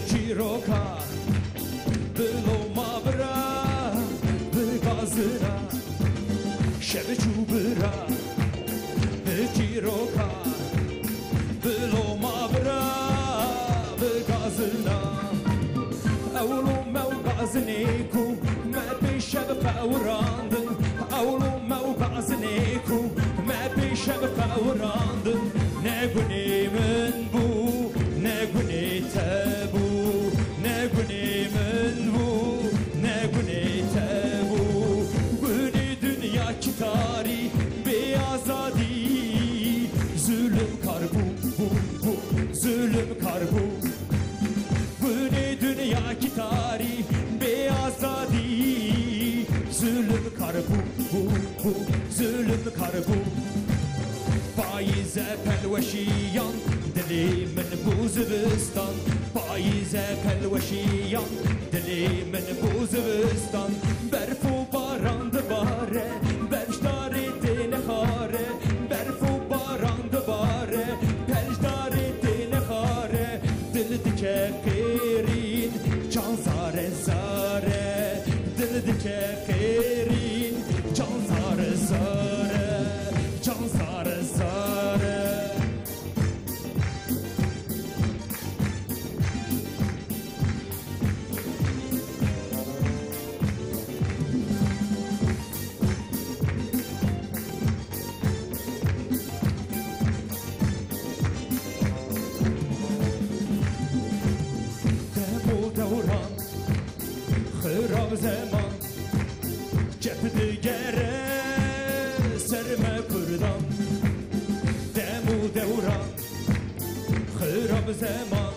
Ciroka Byloma bra Bygazıra Şebeçu bra Ciroka Byloma bra Bygazıra Avlu mevgaziniku Me peşe bevrandın Avlu mevgaziniku Me peşe bevrandın Ne günemin bu Ne güneyte bu Ne günemin bu Ne güneyte bu Güney dünya ki tarih Beyazadi Zulüm kar bu Zulüm kar bu Güney dünya ki tarih Beyazadi Zulüm kar bu Zulüm kar bu Faize pelveşiyan Dili min bu zibistan Faize pelveşiyan Dili min bu zibistan Berfu barandı bare Bejdari dine hare Berfu barandı bare Bejdari dine hare Dil dike kairin Can zare zare Dil dike kairin Can zare zare Can zare zare Xırab zaman Cepdi gere Serme kurdan Demu devran Xırab zaman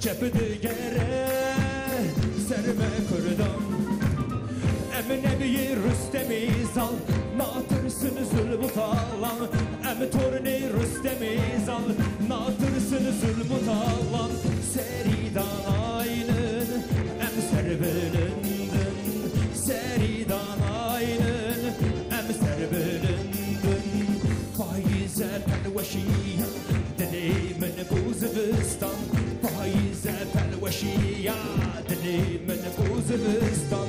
Cepdi gere Serme kurdan Emin ebiyi Rüstemi zal Natırsın zulmü talan Emin torni Rüstemi zal Natırsın zulmü talan Seridan aynın Serbülündün Seridan aynın Emser bülündün Faize pelveşiya Dilimin bu zibistan Faize pelveşiya Dilimin bu zibistan